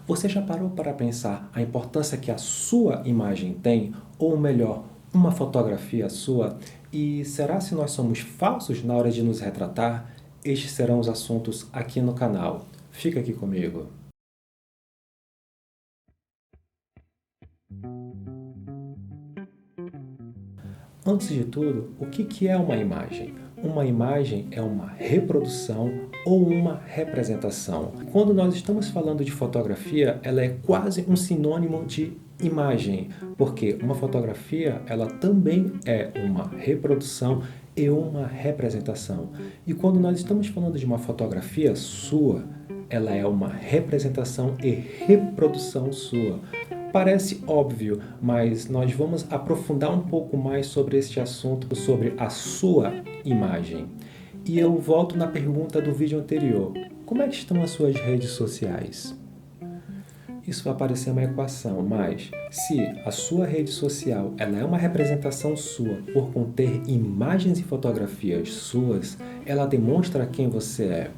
Você já parou para pensar a importância que a sua imagem tem, ou melhor, uma fotografia sua? E será se nós somos falsos na hora de nos retratar? Estes serão os assuntos aqui no canal. Fica aqui comigo. Antes de tudo, o que é uma imagem? Uma imagem é uma reprodução ou uma representação. Quando nós estamos falando de fotografia, ela é quase um sinônimo de imagem, porque uma fotografia ela também é uma reprodução e uma representação. E quando nós estamos falando de uma fotografia sua, ela é uma representação e reprodução sua. Parece óbvio, mas nós vamos aprofundar um pouco mais sobre este assunto, sobre a sua imagem. E eu volto na pergunta do vídeo anterior. Como é que estão as suas redes sociais? Isso vai parecer uma equação, mas se a sua rede social ela é uma representação sua por conter imagens e fotografias suas, ela demonstra quem você é.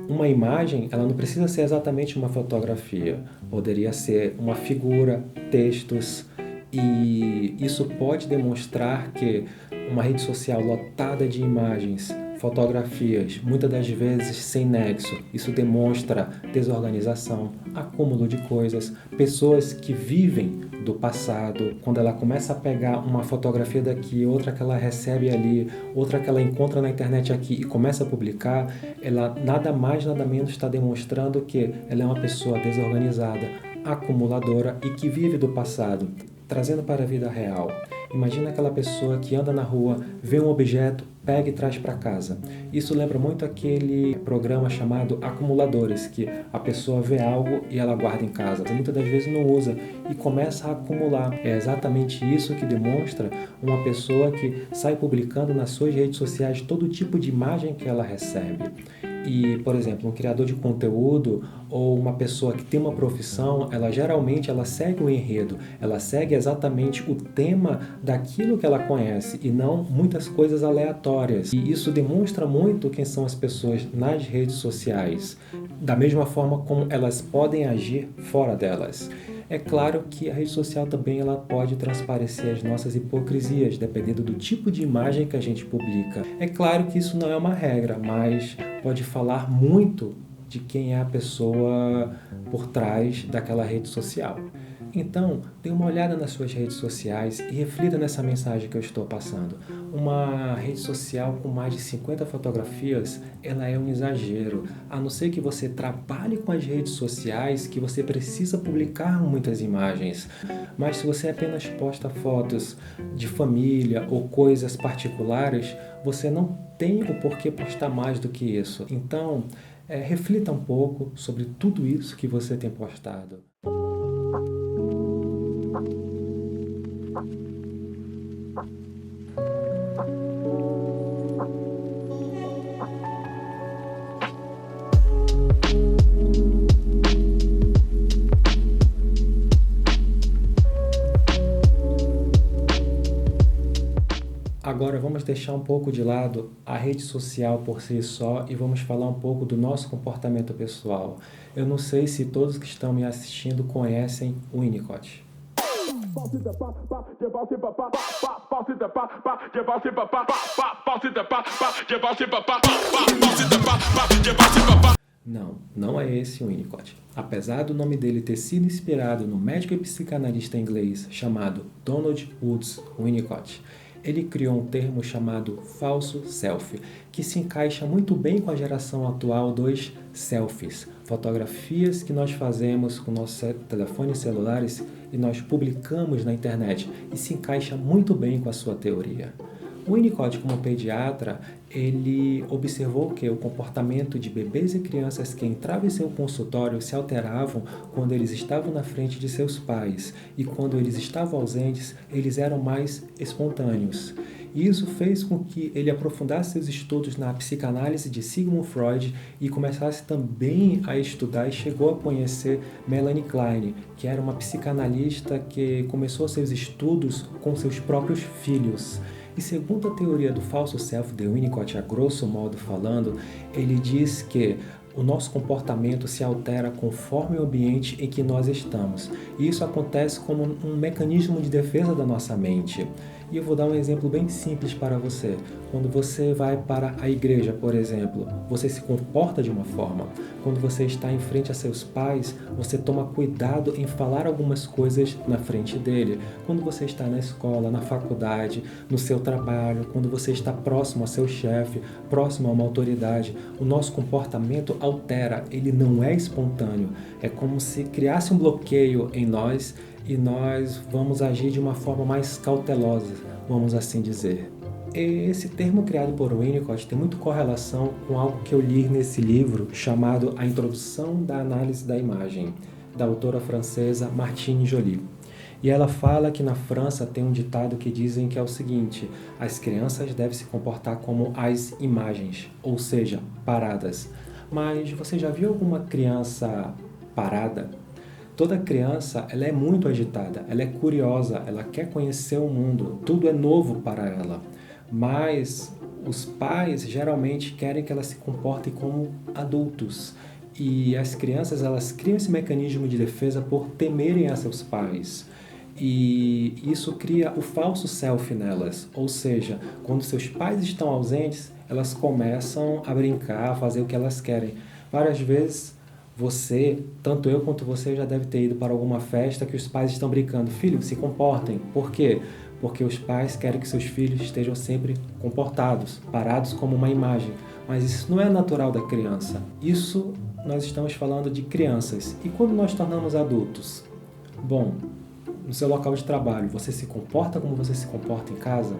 Uma imagem, ela não precisa ser exatamente uma fotografia. Poderia ser uma figura, textos, e isso pode demonstrar que uma rede social lotada de imagens, fotografias, muitas das vezes sem nexo, isso demonstra desorganização, acúmulo de coisas, pessoas que vivem do passado, quando ela começa a pegar uma fotografia daqui, outra que ela recebe ali, outra que ela encontra na internet aqui e começa a publicar, ela nada mais, nada menos está demonstrando que ela é uma pessoa desorganizada, acumuladora e que vive do passado, trazendo para a vida real. Imagina aquela pessoa que anda na rua, vê um objeto, pega e traz para casa. Isso lembra muito aquele programa chamado Acumuladores, que a pessoa vê algo e ela guarda em casa, muitas das vezes não usa e começa a acumular. É exatamente isso que demonstra uma pessoa que sai publicando nas suas redes sociais todo tipo de imagem que ela recebe. E, por exemplo, um criador de conteúdo ou uma pessoa que tem uma profissão, ela geralmente segue o enredo, ela segue exatamente o tema daquilo que ela conhece e não muitas coisas aleatórias. E isso demonstra muito quem são as pessoas nas redes sociais, da mesma forma como elas podem agir fora delas. É claro que a rede social também ela pode transparecer as nossas hipocrisias, dependendo do tipo de imagem que a gente publica. É claro que isso não é uma regra, mas pode falar muito de quem é a pessoa por trás daquela rede social. Então, dê uma olhada nas suas redes sociais e reflita nessa mensagem que eu estou passando. Uma rede social com mais de 50 fotografias, ela é um exagero. A não ser que você trabalhe com as redes sociais, que você precisa publicar muitas imagens. Mas se você apenas posta fotos de família ou coisas particulares, você não tem o porquê postar mais do que isso. Então, reflita um pouco sobre tudo isso que você tem postado. Agora vamos deixar um pouco de lado a rede social por si só e vamos falar um pouco do nosso comportamento pessoal. Eu não sei se todos que estão me assistindo conhecem o Winnicott. Não é esse o Winnicott. Apesar do nome dele ter sido inspirado no médico e psicanalista inglês chamado Donald Woods Winnicott, ele criou um termo chamado falso selfie, que se encaixa muito bem com a geração atual dos selfies, fotografias que nós fazemos com nossos telefones celulares e nós publicamos na internet, e se encaixa muito bem com a sua teoria. O Winnicott, como pediatra, ele observou que o comportamento de bebês e crianças que entravam em seu consultório se alteravam quando eles estavam na frente de seus pais e quando eles estavam ausentes, eles eram mais espontâneos. E isso fez com que ele aprofundasse seus estudos na psicanálise de Sigmund Freud e começasse também a estudar e chegou a conhecer Melanie Klein, que era uma psicanalista que começou seus estudos com seus próprios filhos. E segundo a teoria do falso self de Winnicott, a grosso modo falando, ele diz que O nosso comportamento se altera conforme o ambiente em que nós estamos. E isso acontece como um mecanismo de defesa da nossa mente. E eu vou dar um exemplo bem simples para você. Quando você vai para a igreja, por exemplo, você se comporta de uma forma. Quando você está em frente a seus pais, você toma cuidado em falar algumas coisas na frente dele. Quando você está na escola, na faculdade, no seu trabalho, quando você está próximo a seu chefe, próximo a uma autoridade, o nosso comportamento altera, ele não é espontâneo. É como se criasse um bloqueio em nós e nós vamos agir de uma forma mais cautelosa, vamos assim dizer. Esse termo criado por Winnicott tem muito correlação com algo que eu li nesse livro chamado A Introdução da Análise da Imagem, da autora francesa Martine Joly. E ela fala que na França tem um ditado que dizem que é o seguinte: as crianças devem se comportar como as imagens, ou seja, paradas. Mas você já viu alguma criança parada? Toda criança, ela é muito agitada, ela é curiosa, ela quer conhecer o mundo, tudo é novo para ela. Mas os pais geralmente querem que ela se comporte como adultos. E as crianças, elas criam esse mecanismo de defesa por temerem a seus pais. E isso cria o falso self nelas, ou seja, quando seus pais estão ausentes, elas começam a brincar, a fazer o que elas querem. Várias vezes você, tanto eu quanto você, já deve ter ido para alguma festa que os pais estão brincando. Filho, se comportem. Por quê? Porque os pais querem que seus filhos estejam sempre comportados, parados como uma imagem. Mas isso não é natural da criança. Isso nós estamos falando de crianças. E quando nós tornamos adultos? Bom, no seu local de trabalho, você se comporta como você se comporta em casa?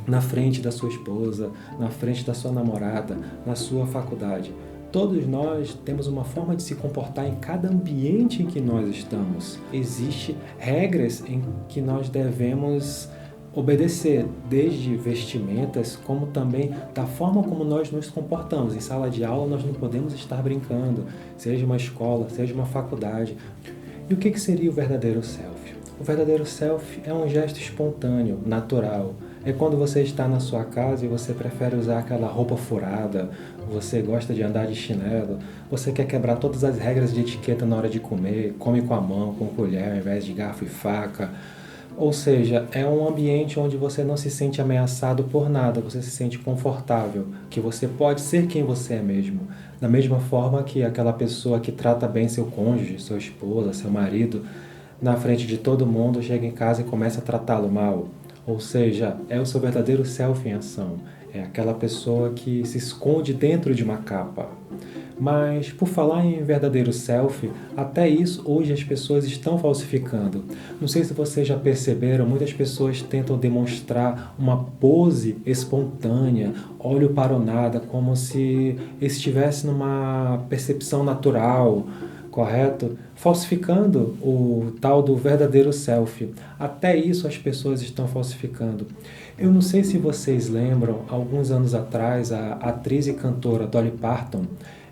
Na frente da sua esposa, na frente da sua namorada, na sua faculdade. Todos nós temos uma forma de se comportar em cada ambiente em que nós estamos. Existem regras em que nós devemos obedecer, desde vestimentas, como também da forma como nós nos comportamos. Em sala de aula nós não podemos estar brincando, seja uma escola, seja uma faculdade. E o que seria o verdadeiro self? O verdadeiro self é um gesto espontâneo, natural. É quando você está na sua casa e você prefere usar aquela roupa furada, você gosta de andar de chinelo, você quer quebrar todas as regras de etiqueta na hora de comer, come com a mão, com colher, ao invés de garfo e faca. Ou seja, é um ambiente onde você não se sente ameaçado por nada, você se sente confortável, que você pode ser quem você é mesmo. Da mesma forma que aquela pessoa que trata bem seu cônjuge, sua esposa, seu marido, na frente de todo mundo, chega em casa e começa a tratá-lo mal. Ou seja, é o seu verdadeiro self em ação. É aquela pessoa que se esconde dentro de uma capa. Mas, por falar em verdadeiro self, até isso hoje as pessoas estão falsificando. Não sei se vocês já perceberam, muitas pessoas tentam demonstrar uma pose espontânea, olho para o nada, como se estivesse numa percepção natural, correto? Falsificando o tal do verdadeiro self. Até isso as pessoas estão falsificando. Eu não sei se vocês lembram, alguns anos atrás, a atriz e cantora Dolly Parton,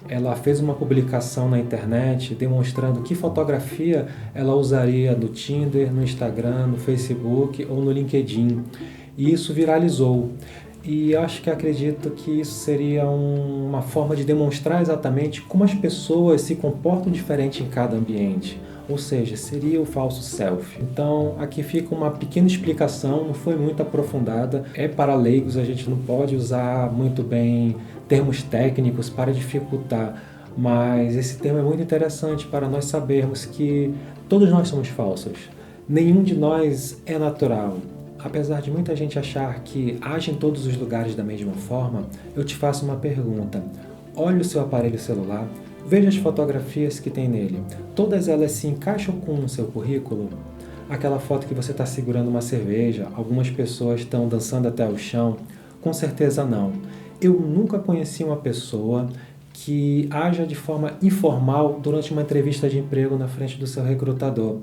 ela fez uma publicação na internet demonstrando que fotografia ela usaria no Tinder, no Instagram, no Facebook ou no LinkedIn. E isso viralizou. E acredito que isso seria uma forma de demonstrar exatamente como as pessoas se comportam diferente em cada ambiente. Ou seja, seria o falso self. Então, aqui fica uma pequena explicação, não foi muito aprofundada. É para leigos, a gente não pode usar muito bem termos técnicos para dificultar. Mas esse termo é muito interessante para nós sabermos que todos nós somos falsos. Nenhum de nós é natural. Apesar de muita gente achar que age em todos os lugares da mesma forma, eu te faço uma pergunta. Olhe o seu aparelho celular, veja as fotografias que tem nele. Todas elas se encaixam com o seu currículo? Aquela foto que você está segurando uma cerveja, algumas pessoas estão dançando até o chão? Com certeza não. Eu nunca conheci uma pessoa que haja de forma informal durante uma entrevista de emprego na frente do seu recrutador.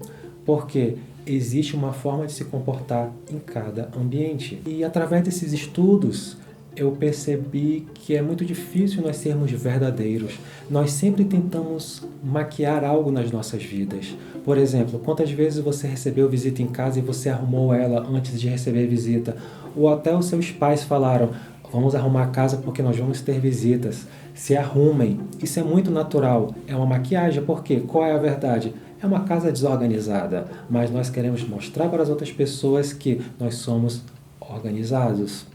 Por quê? Existe uma forma de se comportar em cada ambiente. E através desses estudos, eu percebi que é muito difícil nós sermos verdadeiros. Nós sempre tentamos maquiar algo nas nossas vidas. Por exemplo, quantas vezes você recebeu visita em casa e você arrumou ela antes de receber visita? Ou até os seus pais falaram: Vamos arrumar a casa porque nós vamos ter visitas. Se arrumem. Isso é muito natural. É uma maquiagem, porque qual é a verdade? É uma casa desorganizada, mas nós queremos mostrar para as outras pessoas que nós somos organizados.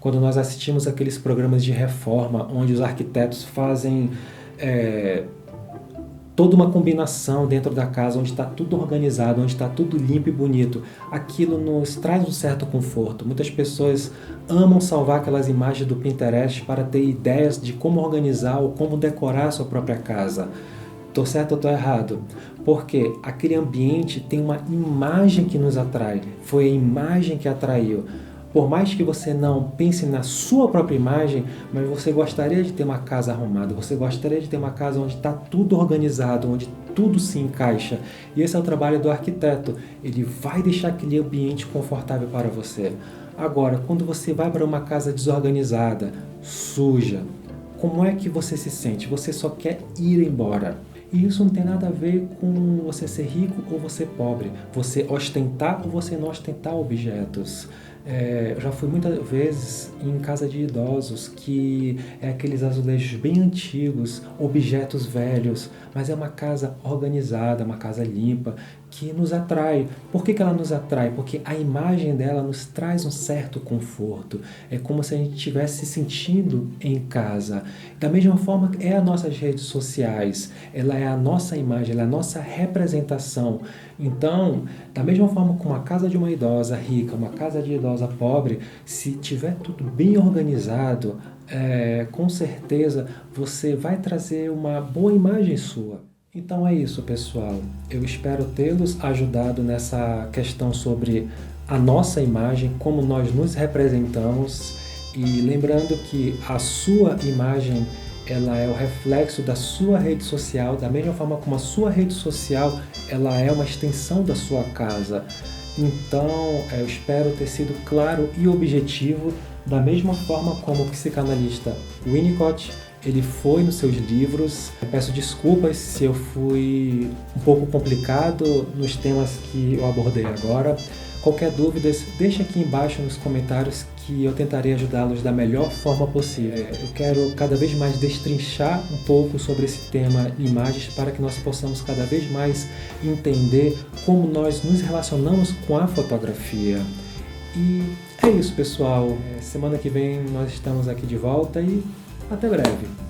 Quando nós assistimos aqueles programas de reforma, onde os arquitetos fazem toda uma combinação dentro da casa, onde está tudo organizado, onde está tudo limpo e bonito, aquilo nos traz um certo conforto. Muitas pessoas amam salvar aquelas imagens do Pinterest para ter ideias de como organizar ou como decorar a sua própria casa. Estou certo ou estou errado? Porque aquele ambiente tem uma imagem que nos atrai, foi a imagem que atraiu. Por mais que você não pense na sua própria imagem, mas você gostaria de ter uma casa arrumada, você gostaria de ter uma casa onde está tudo organizado, onde tudo se encaixa. E esse é o trabalho do arquiteto. Ele vai deixar aquele ambiente confortável para você. Agora, quando você vai para uma casa desorganizada, suja, como é que você se sente? Você só quer ir embora. E isso não tem nada a ver com você ser rico ou você pobre, você ostentar ou você não ostentar objetos. Eu já fui muitas vezes em casa de idosos que é aqueles azulejos bem antigos, objetos velhos, mas é uma casa organizada, uma casa limpa, que nos atrai. Por que ela nos atrai? Porque a imagem dela nos traz um certo conforto. É como se a gente estivesse se sentindo em casa. Da mesma forma que é as nossas redes sociais, ela é a nossa imagem, ela é a nossa representação. Então, da mesma forma que uma casa de uma idosa rica, uma casa de idosa pobre, se tiver tudo bem organizado, com certeza você vai trazer uma boa imagem sua. Então é isso, pessoal. Eu espero tê-los ajudado nessa questão sobre a nossa imagem, como nós nos representamos, e lembrando que a sua imagem ela é o reflexo da sua rede social, da mesma forma como a sua rede social ela é uma extensão da sua casa. Então, eu espero ter sido claro e objetivo, da mesma forma como o psicanalista Winnicott ele foi nos seus livros. Eu peço desculpas se eu fui um pouco complicado nos temas que eu abordei agora. Qualquer dúvida, deixe aqui embaixo nos comentários que eu tentarei ajudá-los da melhor forma possível. Eu quero cada vez mais destrinchar um pouco sobre esse tema imagens para que nós possamos cada vez mais entender como nós nos relacionamos com a fotografia. E é isso, pessoal. Semana que vem nós estamos aqui de volta e até breve.